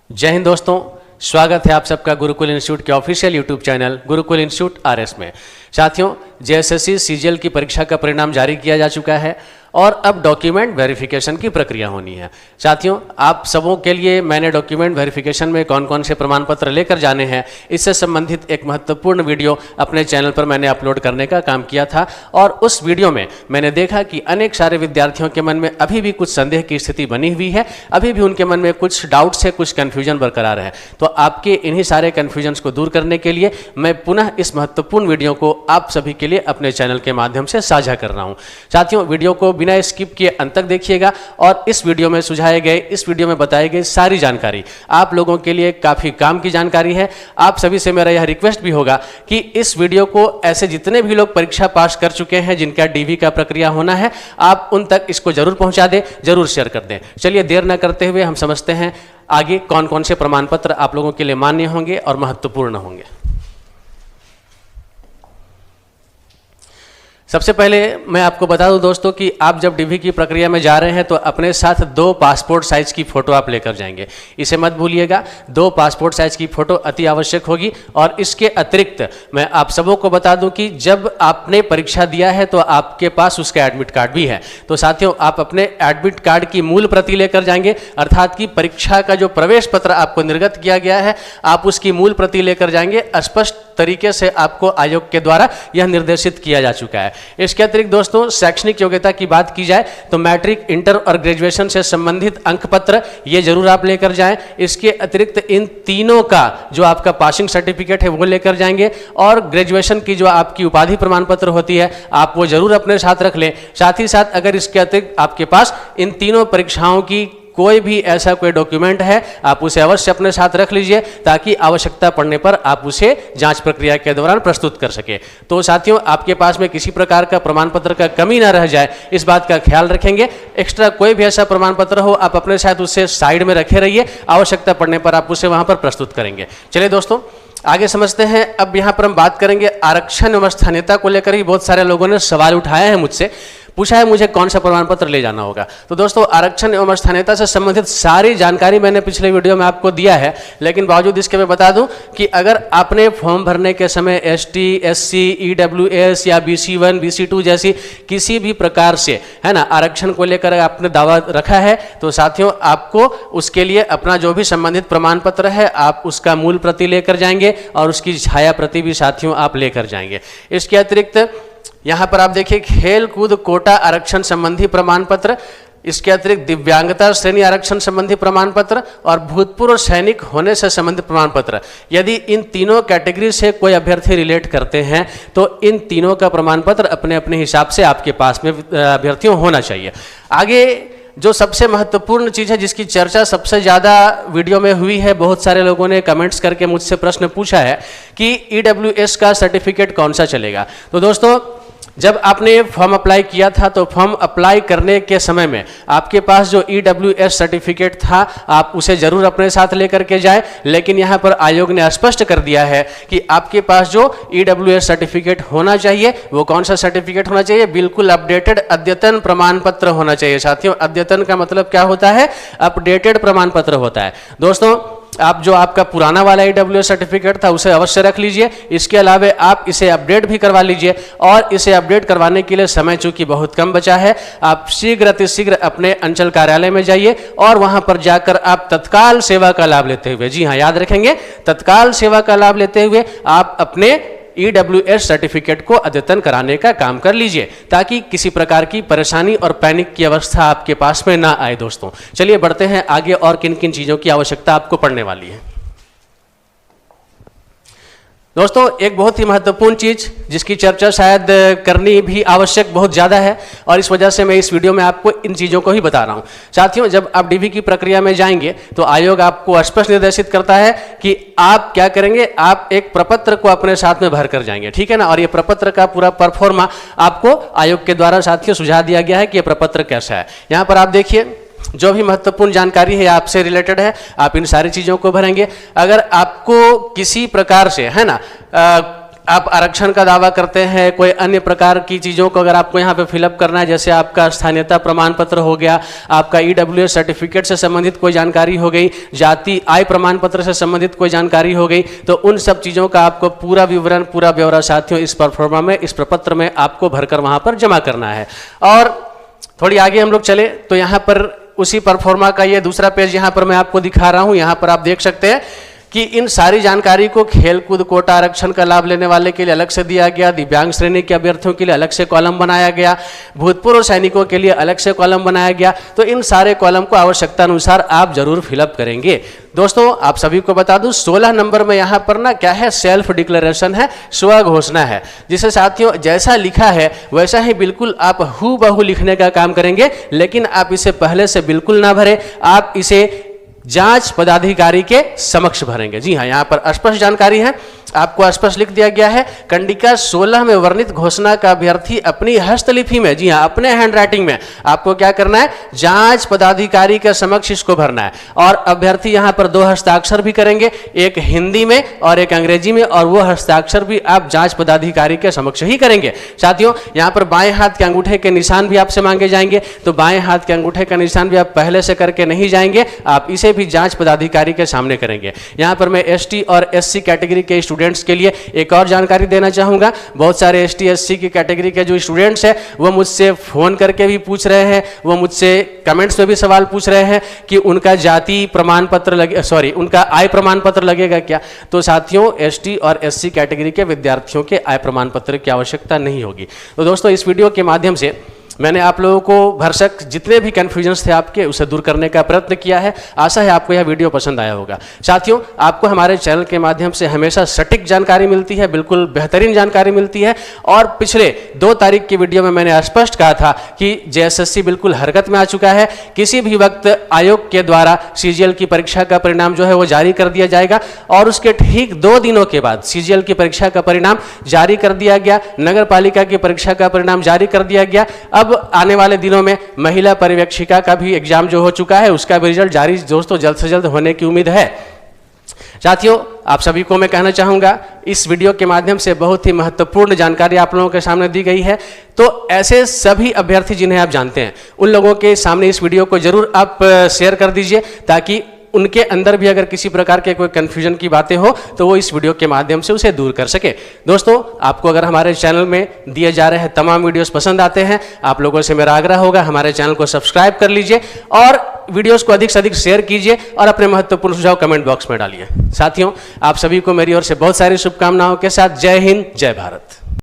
जय हिंद दोस्तों, स्वागत है आप सबका गुरुकुल इंस्टीट्यूट के official YouTube channel Gurukul institute RS में। साथियों, जेएसएससी सीजीएल की परीक्षा का परिणाम जारी किया जा चुका है और अब डॉक्यूमेंट वेरिफिकेशन की प्रक्रिया होनी है। साथियों, आप सबों के लिए मैंने डॉक्यूमेंट वेरिफिकेशन में कौन कौन से प्रमाण पत्र लेकर जाने हैं इससे संबंधित एक महत्वपूर्ण वीडियो अपने चैनल पर मैंने अपलोड करने का काम किया था और उस वीडियो में मैंने देखा कि अनेक सारे विद्यार्थियों के मन में अभी भी कुछ संदेह की स्थिति बनी हुई है, अभी भी उनके मन में कुछ डाउट्स है, कुछ कन्फ्यूजन बरकरार है। तो आपके इन्हीं सारे कन्फ्यूजन्स को दूर करने के लिए मैं पुनः इस महत्वपूर्ण वीडियो को आप सभी के लिए अपने चैनल के माध्यम से साझा कर रहा हूं। साथियों, वीडियो को बिना स्किप किए अंत तक देखिएगा और इस वीडियो में सुझाए गए, इस वीडियो में बताई गई सारी जानकारी आप लोगों के लिए काफी काम की जानकारी है। आप सभी से मेरा यह रिक्वेस्ट भी होगा कि इस वीडियो को ऐसे जितने भी लोग परीक्षा पास कर चुके हैं, जिनका डीवी का प्रक्रिया होना है, आप उन तक इसको जरूर पहुंचा दें, जरूर शेयर कर दें। चलिए देर न करते हुए हम समझते हैं आगे कौन कौन से प्रमाण पत्र आप लोगों के लिए मान्य होंगे और महत्वपूर्ण होंगे। सबसे पहले मैं आपको बता दूं दोस्तों कि आप जब डीवी की प्रक्रिया में जा रहे हैं तो अपने साथ 2 पासपोर्ट साइज की फोटो आप लेकर जाएंगे। इसे मत भूलिएगा, 2 पासपोर्ट साइज की फोटो अति आवश्यक होगी। और इसके अतिरिक्त मैं आप सबों को बता दूं कि जब आपने परीक्षा दिया है तो आपके पास उसका एडमिट कार्ड भी है। तो साथियों, आप अपने एडमिट कार्ड की मूल प्रति लेकर जाएंगे, अर्थात कि परीक्षा का जो प्रवेश पत्र आपको निर्गत किया गया है आप उसकी मूल प्रति लेकर जाएंगे। स्पष्ट तरीके से आपको आयोग के द्वारा यह निर्देशित किया जा चुका है। इसके अतिरिक्त दोस्तों, शैक्षणिक योग्यता की बात की जाए तो मैट्रिक, इंटर और ग्रेजुएशन से संबंधित अंक पत्र ये जरूर आप लेकर जाएं। इसके अतिरिक्त इन तीनों का जो आपका पासिंग सर्टिफिकेट है वो लेकर जाएंगे और ग्रेजुएशन की जो आपकी उपाधि प्रमाण पत्र होती है आप वो जरूर अपने साथ रख लें। साथ ही साथ अगर इसके अतिरिक्त आपके पास इन तीनों परीक्षाओं की कोई भी ऐसा कोई डॉक्यूमेंट है आप उसे अवश्य अपने साथ रख लीजिए ताकि आवश्यकता पड़ने पर आप उसे जांच प्रक्रिया के दौरान प्रस्तुत कर सके। तो साथियों, आपके पास में किसी प्रकार का प्रमाण पत्र का कमी ना रह जाए, इस बात का ख्याल रखेंगे। एक्स्ट्रा कोई भी ऐसा प्रमाण पत्र हो आप अपने साथ उसे साइड में रखे रहिए, आवश्यकता पड़ने पर आप उसे वहां पर प्रस्तुत करेंगे। चलिए दोस्तों, आगे समझते हैं। अब यहाँ पर हम बात करेंगे आरक्षण एवं स्थानीयता को लेकर ही बहुत सारे लोगों ने सवाल उठाया है, मुझसे पूछा है मुझे कौन सा प्रमाण पत्र ले जाना होगा। तो दोस्तों, आरक्षण एवं स्थानीयता से संबंधित सारी जानकारी मैंने पिछले वीडियो में आपको दिया है, लेकिन बावजूद इसके मैं बता दूं कि अगर आपने फॉर्म भरने के समय एसटी, एससी, ईडब्ल्यूएस या BC1, BC2 जैसी किसी भी प्रकार से है ना आरक्षण को लेकर आपने दावा रखा है तो साथियों, आपको उसके लिए अपना जो भी संबंधित प्रमाण पत्र है आप उसका मूल प्रति लेकर जाएंगे और उसकी छाया प्रति भी साथियों आप लेकर जाएंगे। इसके अतिरिक्त यहाँ पर आप देखिए खेल कूद कोटा आरक्षण संबंधी प्रमाण पत्र, इसके अतिरिक्त दिव्यांगता श्रेणी आरक्षण संबंधी प्रमाण पत्र और भूतपूर्व सैनिक होने से संबंधित प्रमाण पत्र। यदि इन तीनों कैटेगरी से कोई अभ्यर्थी रिलेट करते हैं तो इन तीनों का प्रमाण पत्र अपने अपने हिसाब से आपके पास में अभ्यर्थियों होना चाहिए। आगे जो सबसे महत्वपूर्ण चीज़ है जिसकी चर्चा सबसे ज़्यादा वीडियो में हुई है, बहुत सारे लोगों ने कमेंट्स करके मुझसे प्रश्न पूछा है कि EWS का सर्टिफिकेट कौन सा चलेगा। तो दोस्तों, जब आपने फॉर्म अप्लाई किया था तो फॉर्म अप्लाई करने के समय में आपके पास जो EWS सर्टिफिकेट था आप उसे जरूर अपने साथ लेकर के जाएं, लेकिन यहाँ पर आयोग ने स्पष्ट कर दिया है कि आपके पास जो EWS सर्टिफिकेट होना चाहिए वो कौन सा सर्टिफिकेट होना चाहिए, बिल्कुल अपडेटेड अद्यतन प्रमाण पत्र होना चाहिए। साथियों, अद्यतन का मतलब क्या होता है, अपडेटेड प्रमाण पत्र होता है। दोस्तों, आप जो आपका पुराना वाला EWS सर्टिफिकेट था उसे अवश्य रख लीजिए, इसके अलावा आप इसे अपडेट भी करवा लीजिए और इसे अपडेट करवाने के लिए समय चूंकि बहुत कम बचा है, आप शीघ्र अतिशीघ्र अपने अंचल कार्यालय में जाइए और वहां पर जाकर आप तत्काल सेवा का लाभ लेते हुए, जी हाँ याद रखेंगे, तत्काल सेवा का लाभ लेते हुए आप अपने EWS सर्टिफिकेट को अद्यतन कराने का काम कर लीजिए ताकि किसी प्रकार की परेशानी और पैनिक की अवस्था आपके पास में ना आए। दोस्तों, चलिए बढ़ते हैं आगे और किन किन चीज़ों की आवश्यकता आपको पड़ने वाली है। दोस्तों, एक बहुत ही महत्वपूर्ण चीज़ जिसकी चर्चा शायद करनी भी आवश्यक बहुत ज़्यादा है और इस वजह से मैं इस वीडियो में आपको इन चीज़ों को ही बता रहा हूँ। साथियों, जब आप डीवी की प्रक्रिया में जाएंगे तो आयोग आपको स्पष्ट निर्देशित करता है कि आप क्या करेंगे, आप एक प्रपत्र को अपने साथ में भर कर जाएंगे, ठीक है ना। और ये प्रपत्र का पूरा परफॉर्मा आपको आयोग के द्वारा साथियों सुझाव दिया गया है कि ये प्रपत्र कैसा है। यहाँ पर आप देखिए जो भी महत्वपूर्ण जानकारी है आपसे रिलेटेड है आप इन सारी चीज़ों को भरेंगे। अगर आपको किसी प्रकार से है ना आप आरक्षण का दावा करते हैं, कोई अन्य प्रकार की चीज़ों को अगर आपको यहाँ पे फिलअप करना है, जैसे आपका स्थानीयता प्रमाण पत्र हो गया, आपका EWS सर्टिफिकेट से संबंधित कोई जानकारी हो गई, जाति आय प्रमाण पत्र से संबंधित कोई जानकारी हो गई, तो उन सब चीज़ों का आपको पूरा विवरण, पूरा ब्यौरा साथियों इस परफॉर्मा में, इस प्रपत्र में आपको भरकर वहाँ पर जमा करना है। और थोड़ी आगे हम लोग चले तो यहाँ पर उसी परफॉर्मा का ये दूसरा पेज यहाँ पर मैं आपको दिखा रहा हूँ। यहाँ पर आप देख सकते हैं कि इन सारी जानकारी को खेलकूद कोटा आरक्षण का लाभ लेने वाले के लिए अलग से दिया गया, दिव्यांग श्रेणी के अभ्यर्थियों के लिए अलग से कॉलम बनाया गया, भूतपूर्व सैनिकों के लिए अलग से कॉलम बनाया गया। तो इन सारे कॉलम को आवश्यकता अनुसार आप जरूर फिलअप करेंगे। दोस्तों आप सभी को बता दूं 16 नंबर में यहाँ पर ना क्या है, सेल्फ डिक्लेरेशन है, स्व घोषणा है, जिसे साथियों जैसा लिखा है वैसा ही बिल्कुल आप हूबहू लिखने का काम करेंगे। लेकिन आप इसे पहले से बिल्कुल ना भरें, आप इसे जांच पदाधिकारी के समक्ष भरेंगे। जी हाँ, यहाँ पर स्पष्ट जानकारी है, आपको स्पष्ट लिख दिया गया है, कंडिका 16 में वर्णित घोषणा का अभ्यर्थी अपनी हस्तलिपि में, जी हाँ अपने हैंडराइटिंग में आपको क्या करना है, जांच पदाधिकारी के समक्ष इसको भरना है। और अभ्यर्थी यहाँ पर 2 हस्ताक्षर भी करेंगे, एक हिंदी में और एक अंग्रेजी में, और वो हस्ताक्षर भी आप जांच पदाधिकारी के समक्ष ही करेंगे। साथियों यहाँ पर बाएं हाथ के अंगूठे के निशान भी आपसे मांगे जाएंगे, तो बाएं हाथ के अंगूठे का निशान भी आप पहले से करके नहीं जाएंगे, आप इसे भी जांच पदाधिकारी के सामने करेंगे। यहाँ पर मैं ST और SC कैटेगरी के स्टूडेंट्स के लिए एक और जानकारी देना चाहूंगा। बहुत सारे ST SC की कैटेगरी के जो स्टूडेंट्स हैं वो मुझसे फोन करके भी पूछ रहे हैं, वो मुझसे कमेंट्स में भी सवाल पूछ रहे हैं कि उनका जाति प्रमाण पत्र लगे, उनका आय प्रमाण पत्र लगेगा क्या। तो साथियों ST और SC कैटेगरी के विद्यार्थियों के आय प्रमाण पत्र की आवश्यकता नहीं होगी। तो दोस्तों इस वीडियो के माध्यम से मैंने आप लोगों को भरसक जितने भी कन्फ्यूजन्स थे आपके उसे दूर करने का प्रयत्न किया है। आशा है आपको यह वीडियो पसंद आया होगा। साथियों आपको हमारे चैनल के माध्यम से हमेशा सटीक जानकारी मिलती है, बिल्कुल बेहतरीन जानकारी मिलती है। और पिछले 2 तारीख की वीडियो में मैंने स्पष्ट कहा था कि JSSC बिल्कुल हरकत में आ चुका है। किसी भी वक्त आयोग के द्वारा CGL की परीक्षा का परिणाम जो है वो जारी कर दिया जाएगा, और उसके ठीक 2 दिनों के बाद CGL की परीक्षा का परिणाम जारी कर दिया गया, नगर पालिका की परीक्षा का परिणाम जारी कर दिया गया। अब आने वाले दिनों में महिला पर्यवेक्षिका का भी एग्जाम जो हो चुका है उसका भी रिजल्ट जारी दोस्तों जल्द से जल्द होने की उम्मीद है। साथियों आप सभी को मैं कहना चाहूंगा इस वीडियो के माध्यम से बहुत ही महत्वपूर्ण जानकारी आप लोगों के सामने दी गई है। तो ऐसे सभी अभ्यर्थी जिन्हें आप जानते हैं उन लोगों के सामने इस वीडियो को जरूर आप शेयर कर दीजिए, ताकि उनके अंदर भी अगर किसी प्रकार के कोई कंफ्यूजन की बातें हो तो वो इस वीडियो के माध्यम से उसे दूर कर सके। दोस्तों आपको अगर हमारे चैनल में दिए जा रहे हैं तमाम वीडियोस पसंद आते हैं, आप लोगों से मेरा आग्रह होगा हमारे चैनल को सब्सक्राइब कर लीजिए और वीडियोस को अधिक से अधिक शेयर कीजिए और अपने महत्वपूर्ण सुझाव कमेंट बॉक्स में डालिए। साथियों आप सभी को मेरी ओर से बहुत सारी शुभकामनाओं के साथ जय हिंद, जय भारत।